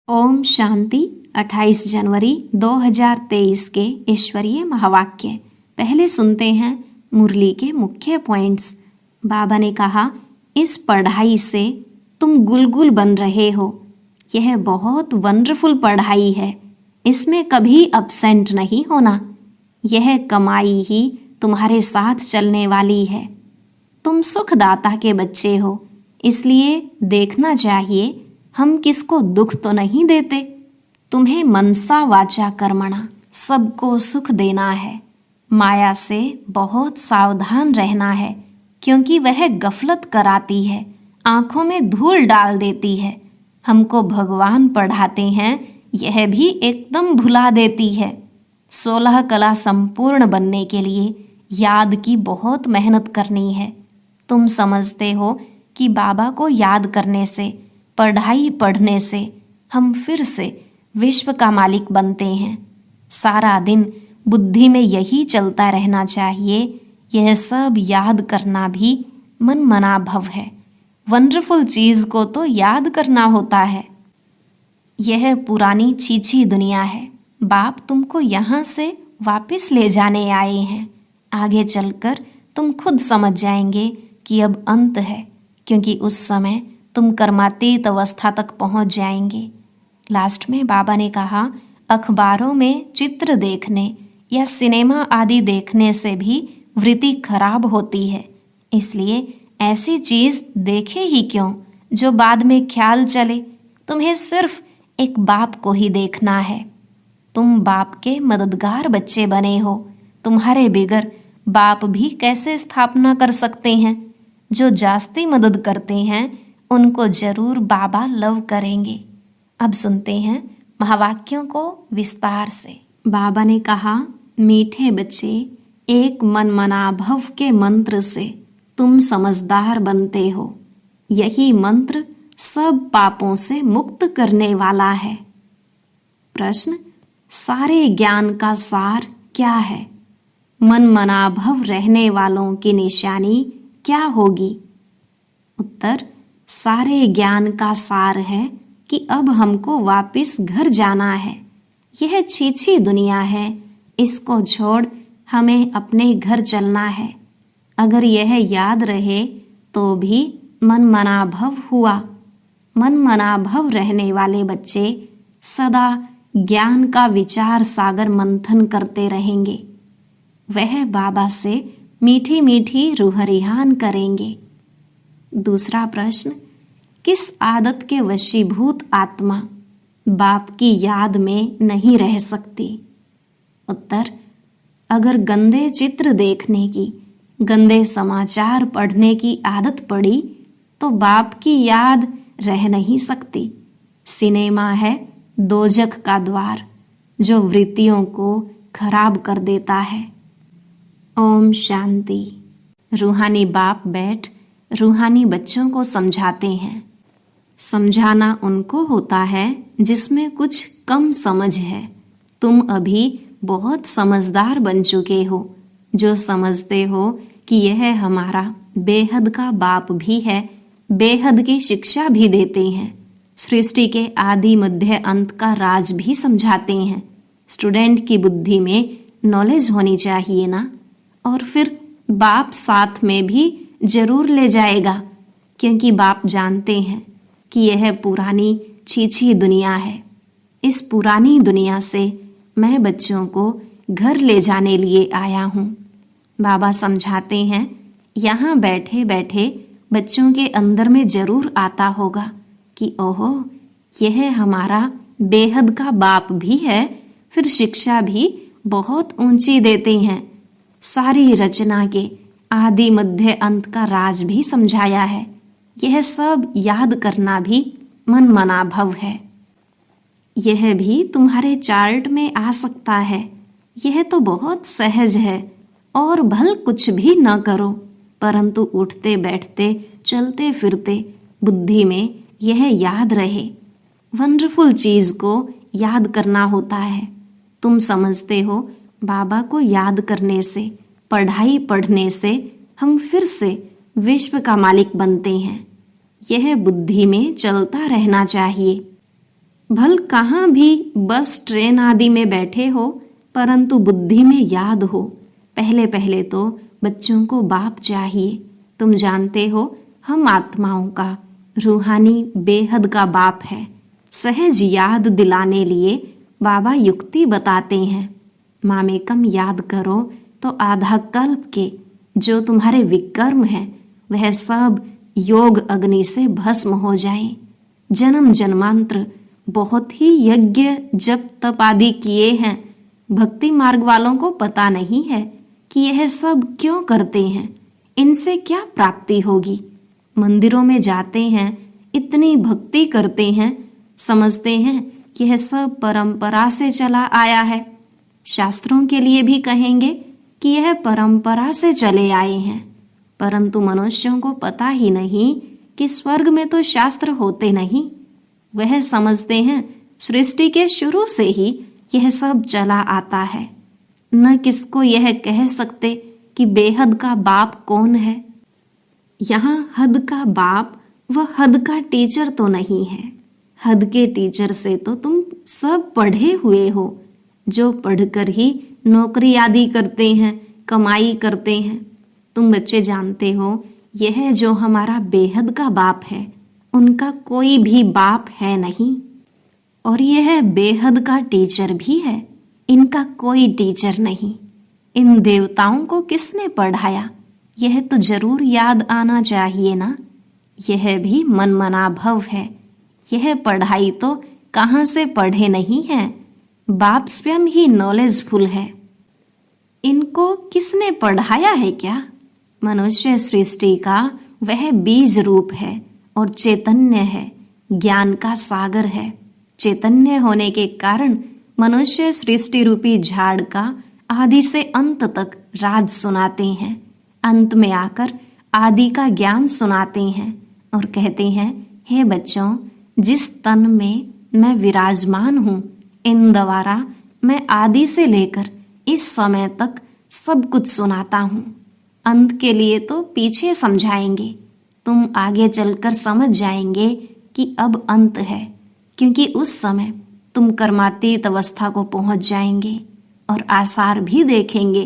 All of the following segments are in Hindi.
ओम शांति। 28 जनवरी 2023 के ईश्वरीय महावाक्य। पहले सुनते हैं मुरली के मुख्य पॉइंट्स। बाबा ने कहा, इस पढ़ाई से तुम गुलगुल बन रहे हो। यह बहुत वंडरफुल पढ़ाई है, इसमें कभी अपसेंट नहीं होना। यह कमाई ही तुम्हारे साथ चलने वाली है। तुम सुखदाता के बच्चे हो, इसलिए देखना चाहिए हम किसको दुख तो नहीं देते। तुम्हें मनसा वाचा कर्मणा सबको सुख देना है। माया से बहुत सावधान रहना है, क्योंकि वह गफलत कराती है, आंखों में धूल डाल देती है। हमको भगवान पढ़ाते हैं, यह भी एकदम भुला देती है। 16 कला संपूर्ण बनने के लिए याद की बहुत मेहनत करनी है। तुम समझते हो कि बाबा को याद करने से, पढ़ाई पढ़ने से हम फिर से विश्व का मालिक बनते हैं। सारा दिन बुद्धि में यही चलता रहना चाहिए। यह सब याद करना भी मन मना भव है। वंडरफुल चीज़ को तो याद करना होता है। यह पुरानी छीछी दुनिया है। बाप तुमको यहाँ से वापस ले जाने आए हैं। आगे चलकर तुम खुद समझ जाएंगे कि अब अंत है, क्योंकि उस समय तुम कर्मातीत अवस्था तक पहुंच जाएंगे। लास्ट में बाबा ने कहा, अखबारों में चित्र देखने या सिनेमा आदि देखने से भी वृत्ति खराब होती है। इसलिए ऐसी चीज़ देखे ही क्यों जो बाद में ख्याल चले। तुम्हें सिर्फ एक बाप को ही देखना है। तुम बाप के मददगार बच्चे बने हो। तुम्हारे बिगर बाप भी कैसे स्थापना कर सकते हैं। जो जास्ती मदद करते हैं उनको जरूर बाबा लव करेंगे। अब सुनते हैं महावाक्यों को विस्तार से। बाबा ने कहा, मीठे बच्चे, एक मन मना भव के मंत्र से तुम समझदार बनते हो। यही मंत्र सब पापों से मुक्त करने वाला है। प्रश्न, सारे ज्ञान का सार क्या है? मन मना भव रहने वालों की निशानी क्या होगी? उत्तर, सारे ज्ञान का सार है कि अब हमको वापस घर जाना है। यह छीछी दुनिया है, इसको छोड़ हमें अपने घर चलना है। अगर यह याद रहे तो भी मन मना भव हुआ। मन मना भव रहने वाले बच्चे सदा ज्ञान का विचार सागर मंथन करते रहेंगे। वह बाबा से मीठी मीठी रूहरिहान करेंगे। दूसरा प्रश्न, किस आदत के वशीभूत आत्मा बाप की याद में नहीं रह सकती? उत्तर, अगर गंदे चित्र देखने की, गंदे समाचार पढ़ने की आदत पड़ी तो बाप की याद रह नहीं सकती। सिनेमा है दोजख का द्वार, जो वृत्तियों को खराब कर देता है। ओम शांति। रूहानी बाप बैठ रूहानी बच्चों को समझाते हैं। समझाना उनको होता है जिसमें कुछ कम समझ है। तुम अभी बहुत समझदार बन चुके हो, जो समझते हो कि यह हमारा बेहद का बाप भी है, बेहद की शिक्षा भी देते हैं, सृष्टि के आदि मध्य अंत का राज भी समझाते हैं। स्टूडेंट की बुद्धि में नॉलेज होनी चाहिए ना। और फिर बाप साथ में भी जरूर ले जाएगा, क्योंकि बाप जानते हैं कि यह पुरानी छीछी दुनिया है। इस पुरानी दुनिया से मैं बच्चों को घर ले जाने लिए आया हूँ। बाबा समझाते हैं, यहाँ बैठे बैठे बच्चों के अंदर में जरूर आता होगा कि ओहो, यह हमारा बेहद का बाप भी है, फिर शिक्षा भी बहुत ऊंची देते हैं। सारी रचना के आदि मध्य अंत का राज भी समझाया है। यह सब याद करना भी मन मना भव है। यह भी तुम्हारे चार्ट में आ सकता है। यह तो बहुत सहज है और भल कुछ भी न करो, परंतु उठते बैठते चलते फिरते बुद्धि में यह याद रहे। वंडरफुल चीज को याद करना होता है। तुम समझते हो बाबा को याद करने से, पढ़ाई पढ़ने से हम फिर से विश्व का मालिक बनते हैं। यह बुद्धि में चलता रहना चाहिए। भल कहाँ भी बस ट्रेन आदि में बैठे हो, परंतु बुद्धि में याद हो, पहले पहले तो बच्चों को बाप चाहिए। तुम जानते हो हम आत्माओं का रूहानी बेहद का बाप है। सहज याद दिलाने लिए बाबा युक्ति बताते हैं। मामेकम याद करो तो आधा कल्प के जो तुम्हारे विकर्म हैं वह सब योग अग्नि से भस्म हो जाएं। जन्म जन्मांतर बहुत ही यज्ञ जप तप आदि किए हैं। भक्ति मार्ग वालों को पता नहीं है कि यह सब क्यों करते हैं, इनसे क्या प्राप्ति होगी। मंदिरों में जाते हैं, इतनी भक्ति करते हैं, समझते हैं कि यह सब परंपरा से चला आया है। शास्त्रों के लिए भी कहेंगे कि यह परंपरा से चले आए हैं, परंतु मनुष्यों को पता ही नहीं कि स्वर्ग में तो शास्त्र होते नहीं। वह समझते हैं सृष्टि के शुरू से ही यह सब चला आता है। न किसको यह कह सकते कि बेहद का बाप कौन है। यहाँ हद का बाप व हद का टीचर तो नहीं है। हद के टीचर से तो तुम सब पढ़े हुए हो, जो पढ़कर ही नौकरी आदि करते हैं, कमाई करते हैं। तुम बच्चे जानते हो यह जो हमारा बेहद का बाप है उनका कोई भी बाप है नहीं, और यह बेहद का टीचर भी है, इनका कोई टीचर नहीं। इन देवताओं को किसने पढ़ाया, यह तो जरूर याद आना चाहिए ना। यह भी मनमना भव है। यह पढ़ाई तो कहाँ से पढ़े नहीं है, बाप स्वयं ही नॉलेजफुल है। इनको किसने पढ़ाया है क्या? मनुष्य सृष्टि का वह बीज रूप है और चैतन्य है, ज्ञान का सागर है। चैतन्य होने के कारण मनुष्य सृष्टि रूपी झाड़ का आदि से अंत तक राज सुनाते हैं। अंत में आकर आदि का ज्ञान सुनाते हैं और कहते हैं, हे बच्चों, जिस तन में मैं विराजमान हूँ इन द्वारा मैं आदि से लेकर इस समय तक सब कुछ सुनाता हूँ। अंत के लिए तो पीछे समझाएंगे, तुम आगे चलकर समझ जाएंगे कि अब अंत है, क्योंकि उस समय तुम कर्मातीत अवस्था को पहुंच जाएंगे और आसार भी देखेंगे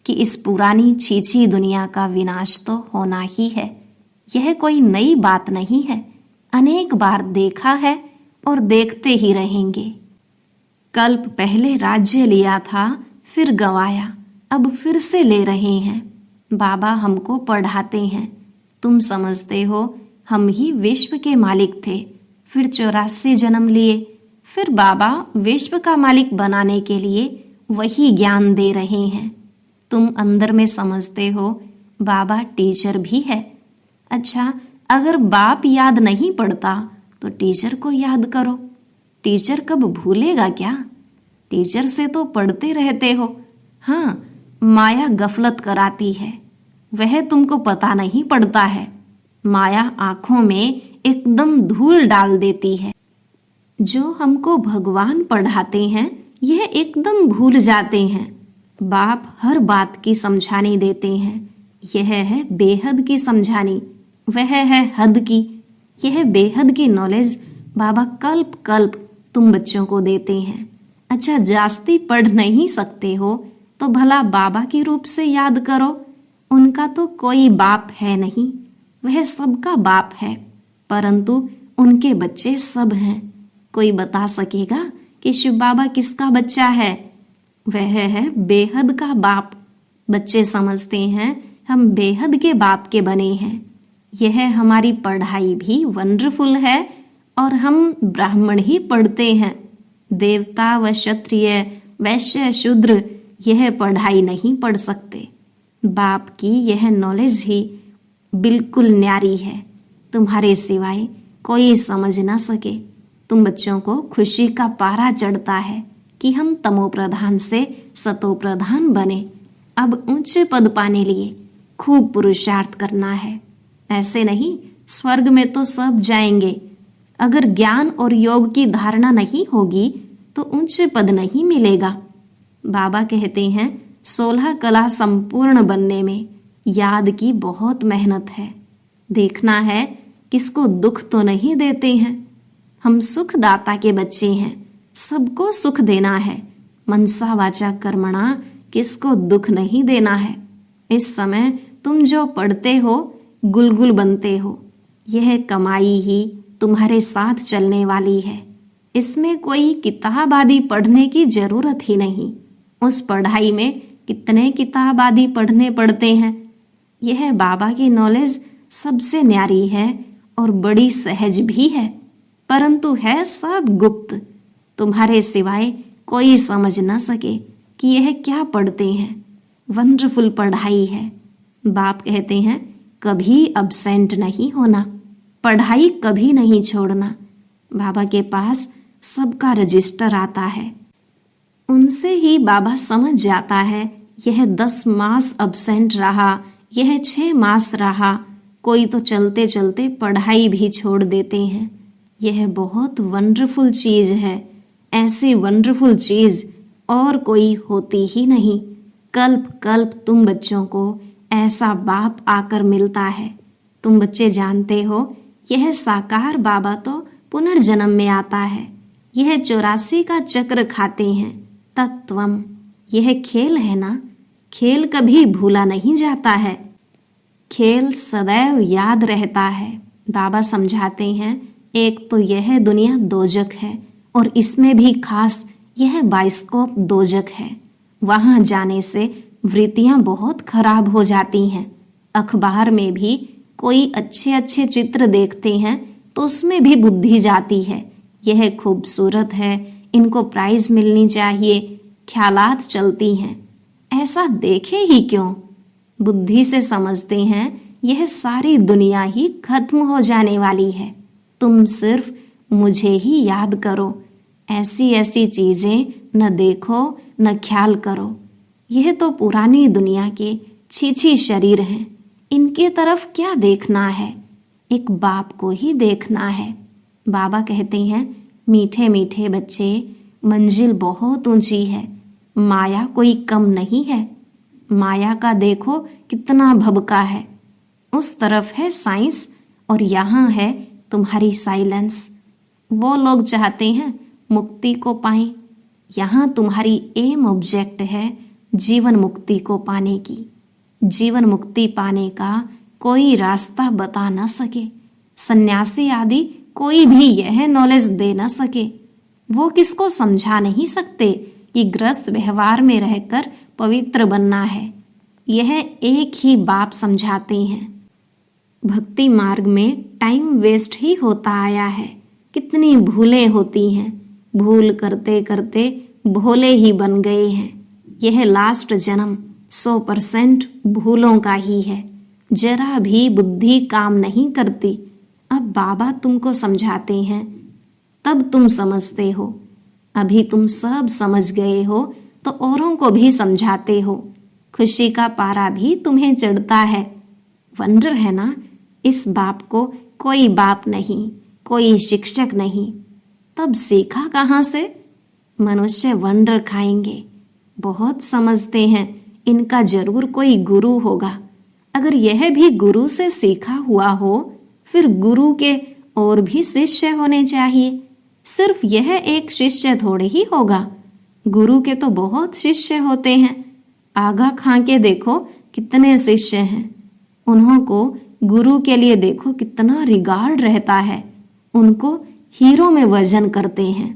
कि इस पुरानी छीछी दुनिया का विनाश तो होना ही है। यह कोई नई बात नहीं है, अनेक बार देखा है और देखते ही रहेंगे। कल्प पहले राज्य लिया था, फिर गंवाया, अब फिर से ले रहे हैं। बाबा हमको पढ़ाते हैं। तुम समझते हो हम ही विश्व के मालिक थे, फिर 84 जन्म लिए, फिर बाबा विश्व का मालिक बनाने के लिए वही ज्ञान दे रहे हैं। तुम अंदर में समझते हो बाबा टीचर भी है। अच्छा, अगर बाप याद नहीं पड़ता तो टीचर को याद करो। टीचर कब भूलेगा क्या? टीचर से तो पढ़ते रहते हो। हाँ, माया गफलत कराती है, वह तुमको पता नहीं पड़ता है। माया आंखों में एकदम धूल डाल देती है। जो हमको भगवान पढ़ाते हैं यह एकदम भूल जाते हैं। बाप हर बात की समझानी देते हैं। यह है बेहद की समझानी, वह है हद की। यह बेहद की नॉलेज बाबा कल्प कल्प तुम बच्चों को देते हैं। अच्छा, जास्ती पढ़ नहीं सकते हो तो भला बाबा के रूप से याद करो। उनका तो कोई बाप है नहीं, वह सबका बाप है, परंतु उनके बच्चे सब हैं। कोई बता सकेगा कि शिव बाबा किसका बच्चा है? वह है बेहद का बाप। बच्चे समझते हैं हम बेहद के बाप के बने हैं। यह हमारी पढ़ाई भी वंडरफुल है और हम ब्राह्मण ही पढ़ते हैं। देवता व क्षत्रिय वैश्य शूद्र यह पढ़ाई नहीं पढ़ सकते। बाप की यह नॉलेज ही बिल्कुल न्यारी है, तुम्हारे सिवाय कोई समझ ना सके। तुम बच्चों को खुशी का पारा चढ़ता है कि हम तमो प्रधान से सतो प्रधान बने। अब ऊंचे पद पाने लिए खूब पुरुषार्थ करना है। ऐसे नहीं, स्वर्ग में तो सब जाएंगे। अगर ज्ञान और योग की धारणा नहीं होगी तो ऊंचे पद नहीं मिलेगा। बाबा कहते हैं 16 कला संपूर्ण बनने में याद की बहुत मेहनत है। देखना है किसको दुख तो नहीं देते हैं। हम सुखदाता के बच्चे हैं, सबको सुख देना है। मनसा वाचा कर्मणा, किसको दुख नहीं देना है। इस समय तुम जो पढ़ते हो, गुलगुल बनते हो, यह कमाई ही तुम्हारे साथ चलने वाली है। इसमें कोई किताब आदि पढ़ने की जरूरत ही नहीं। उस पढ़ाई में कितने किताब आदि पढ़ने पड़ते हैं। यह बाबा की नॉलेज सबसे न्यारी है और बड़ी सहज भी है, परंतु है सब गुप्त। तुम्हारे सिवाय कोई समझ न सके कि यह क्या पढ़ते हैं। वंडरफुल पढ़ाई है। बाप कहते हैं कभी अब्सेंट नहीं होना, पढ़ाई कभी नहीं छोड़ना। बाबा के पास सबका रजिस्टर आता है, उनसे ही बाबा समझ जाता है यह 10 मास अब्सेंट रहा, यह 6 मास रहा। कोई तो चलते चलते पढ़ाई भी छोड़ देते हैं। यह बहुत वंडरफुल चीज है। ऐसी वंडरफुल चीज और कोई होती ही नहीं। कल्प कल्प तुम बच्चों को ऐसा बाप आकर मिलता है। तुम बच्चे जानते हो यह साकार बाबा तो पुनर्जन्म में आता है। यह 84 का चक्र खाते हैं। तत्वम, यह खेल है ना, खेल कभी भूला नहीं जाता है। खेल सदैव याद रहता है। बाबा समझाते हैं एक तो यह दुनिया दोजक है और इसमें भी खास यह बाइस्कोप दोजक है। वहां जाने से वृत्तियां बहुत खराब हो जाती हैं। अखबार में भी कोई अच्छे अच्छे चित्र देखते हैं तो उसमें भी बुद्धि जाती है। यह खूबसूरत है, इनको प्राइज मिलनी चाहिए, ख्यालात चलती हैं। ऐसा देखे ही क्यों? बुद्धि से समझते हैं यह सारी दुनिया ही खत्म हो जाने वाली है। तुम सिर्फ मुझे ही याद करो। ऐसी ऐसी चीजें न देखो न ख्याल करो। यह तो पुरानी दुनिया के छीछी शरीर हैं, इनके तरफ क्या देखना है? एक बाप को ही देखना है। बाबा कहते हैं मीठे मीठे बच्चे, मंजिल बहुत ऊंची है, माया कोई कम नहीं है। माया का देखो कितना भबका है। उस तरफ है साइंस और यहाँ है तुम्हारी साइलेंस। वो लोग चाहते हैं मुक्ति को पाएं, यहाँ तुम्हारी एम ऑब्जेक्ट है जीवन मुक्ति को पाने की। जीवन मुक्ति पाने का कोई रास्ता बता न सके, सन्यासी आदि कोई भी यह नॉलेज दे न सके। वो किसको समझा नहीं सकते कि ग्रस्त व्यवहार में रहकर पवित्र बनना है। यह एक ही बाप समझाते हैं। भक्ति मार्ग में टाइम वेस्ट ही होता आया है। कितनी भूलें होती हैं, भूल करते करते भोले ही बन गए हैं। यह लास्ट जन्म 100% भूलों का ही है। जरा भी बुद्धि काम नहीं करती। अब बाबा तुमको समझाते हैं तब तुम समझते हो। अभी तुम सब समझ गए हो तो औरों को भी समझाते हो। खुशी का पारा भी तुम्हें चढ़ता है। वंडर है ना, इस बाप को कोई बाप नहीं, कोई शिक्षक नहीं। तब सीखा कहाँ से? मनुष्य वंडर खाएंगे। बहुत समझते हैं इनका जरूर कोई गुरु होगा। अगर यह भी गुरु से सीखा हुआ हो फिर गुरु के और भी शिष्य होने चाहिए। सिर्फ यह एक शिष्य थोड़े ही होगा, गुरु के तो बहुत शिष्य होते हैं। आगा खां के देखो कितने शिष्य हैं। उन्हों को गुरु के लिए देखो कितना रिगार्ड रहता है। उनको हीरो में वजन करते हैं।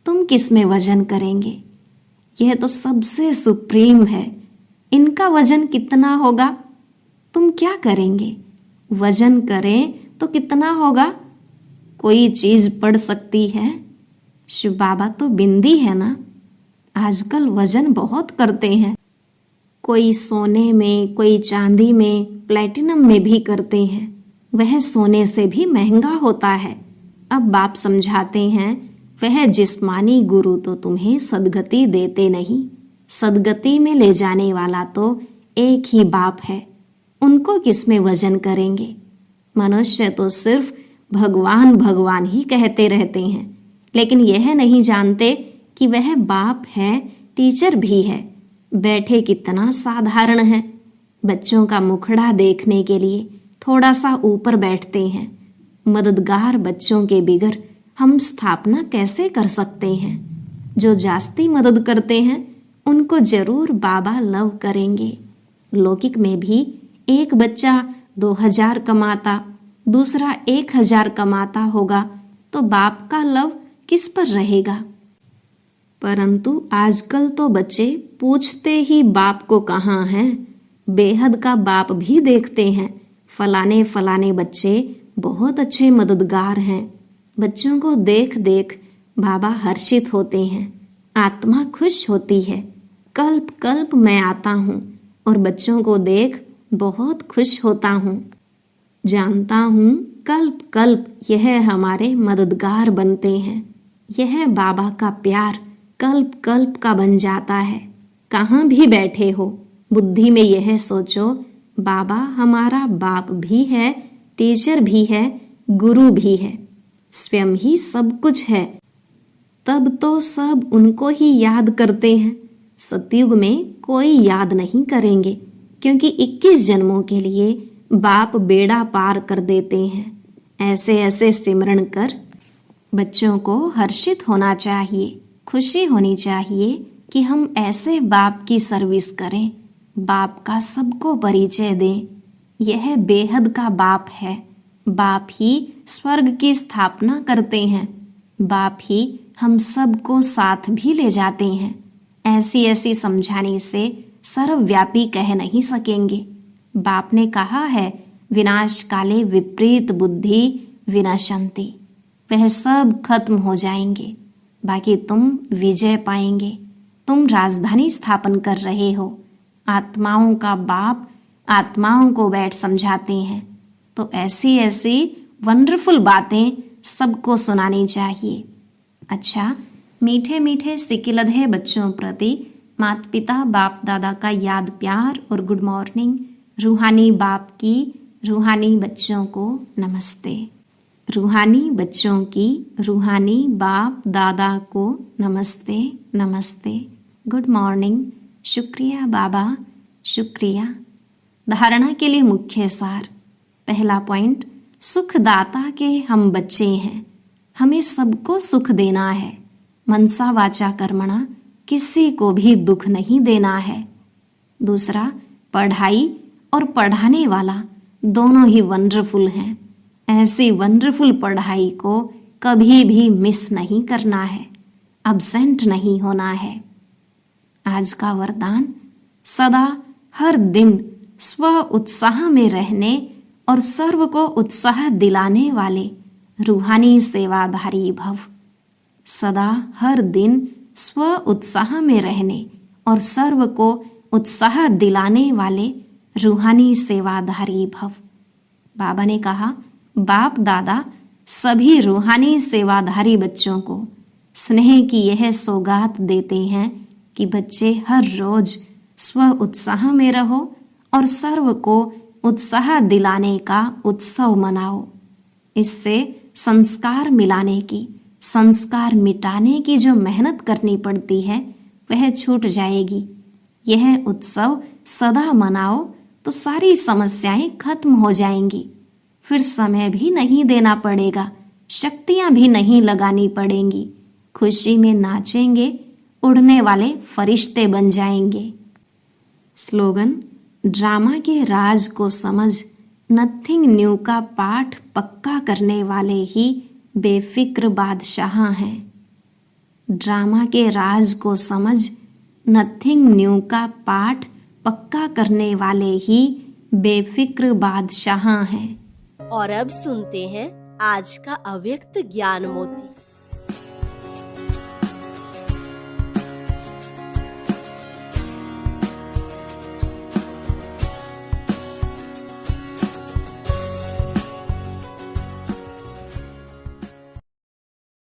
तुम किस में वजन करेंगे? यह तो सबसे सुप्रीम है। इनका वजन कितना होगा? तुम क्या करेंगे? वजन करें तो कितना होगा? कोई चीज पड़ सकती है? शिव बाबा तो बिंदी है ना। आजकल वजन बहुत करते हैं। कोई सोने में, कोई चांदी में, प्लेटिनम में भी करते हैं। वह सोने से भी महंगा होता है। अब बाप समझाते हैं वह जिस्मानी गुरु तो तुम्हें सदगति देते नहीं। सदगति में ले जाने वाला तो एक ही बाप है। उनको किस में वजन करेंगे? मनुष्य तो सिर्फ भगवान भगवान ही कहते रहते हैं, लेकिन यह नहीं जानते कि वह बाप है, टीचर भी है। बैठे कितना साधारण है। बच्चों का मुखड़ा देखने के लिए थोड़ा सा ऊपर बैठते हैं। मददगार बच्चों के बिगर हम स्थापना कैसे कर सकते हैं। जो जास्ती मदद करते हैं उनको जरूर बाबा लव करेंगे। लौकिक में भी एक बच्चा 2000 कमाता, दूसरा 1000 कमाता होगा तो बाप का लव किस पर रहेगा। परंतु आजकल तो बच्चे पूछते ही बाप को कहाँ हैं। बेहद का बाप भी देखते हैं। फलाने फलाने बच्चे बहुत अच्छे मददगार हैं। बच्चों को देख देख बाबा हर्षित होते हैं, आत्मा खुश होती है। कल्प कल्प मैं आता हूँ और बच्चों को देख बहुत खुश होता हूँ। जानता हूँ कल्प कल्प यह हमारे मददगार बनते हैं। यह बाबा का प्यार कल्प कल्प का बन जाता है। कहाँ भी बैठे हो बुद्धि में यह सोचो, बाबा हमारा बाप भी है, टीचर भी है, गुरु भी है, स्वयं ही सब कुछ है। तब तो सब उनको ही याद करते हैं। सतयुग में कोई याद नहीं करेंगे, क्योंकि 21 जन्मों के लिए बाप बेड़ा पार कर देते हैं। ऐसे ऐसे सिमरण कर बच्चों को हर्षित होना चाहिए, खुशी होनी चाहिए कि हम ऐसे बाप की सर्विस करें, बाप का सबको परिचय दें। यह बेहद का बाप है। बाप ही स्वर्ग की स्थापना करते हैं। बाप ही हम सबको साथ भी ले जाते हैं। ऐसी ऐसी समझाने से सर्वव्यापी कह नहीं सकेंगे। बाप ने कहा है, विनाश काले विपरीत बुद्धि विनशंति। वह सब खत्म हो जाएंगे, बाकी तुम विजय पाएंगे। तुम राजधानी स्थापन कर रहे हो। आत्माओं का बाप आत्माओं को बैठ समझाते हैं, तो ऐसी ऐसी वंडरफुल बातें सबको सुनानी चाहिए। अच्छा, मीठे मीठे सिकिलधे बच्चों प्रति माता पिता बाप दादा का याद प्यार और गुड मॉर्निंग। रूहानी बाप की रूहानी बच्चों को नमस्ते। रूहानी बच्चों की रूहानी बाप दादा को नमस्ते नमस्ते, गुड मॉर्निंग। शुक्रिया बाबा, शुक्रिया। धारणा के लिए मुख्य सार। पहला पॉइंट, सुखदाता के हम बच्चे हैं। हमें सबको सुख देना है। मनसा वाचा कर्मणा, किसी को भी दुख नहीं देना है। दूसरा, पढ़ाई और पढ़ाने वाला दोनों ही वंडरफुल हैं। ऐसी वंडरफुल पढ़ाई को कभी भी मिस नहीं करना है, अब्सेंट नहीं होना है। आज का वरदान, सदा हर दिन स्व उत्साह में रहने और सर्व को उत्साह दिलाने वाले रूहानी सेवाधारी भव। सदा हर दिन स्व उत्साह में रहने और सर्व को उत्साह दिलाने वाले रूहानी सेवाधारी भव। बाबा ने कहा, बाप दादा सभी रूहानी सेवाधारी बच्चों को स्नेह की यह सौगात देते हैं कि बच्चे हर रोज स्व उत्साह में रहो और सर्व को उत्साह दिलाने का उत्सव मनाओ। इससे संस्कार मिलाने की, संस्कार मिटाने की जो मेहनत करनी पड़ती है वह छूट जाएगी। यह उत्सव सदा मनाओ तो सारी समस्याएं खत्म हो जाएंगी। फिर समय भी नहीं देना पड़ेगा, शक्तियां भी नहीं लगानी पड़ेंगी। खुशी में नाचेंगे, उड़ने वाले फरिश्ते बन जाएंगे। स्लोगन, ड्रामा के राज को समझ नथिंग न्यू का पाठ पक्का करने वाले ही बेफिक्र बादशाह हैं। ड्रामा के राज को समझ नथिंग न्यू का पाठ पक्का करने वाले ही बेफिक्र बादशाह हैं। और अब सुनते हैं आज का अव्यक्त ज्ञान मोती।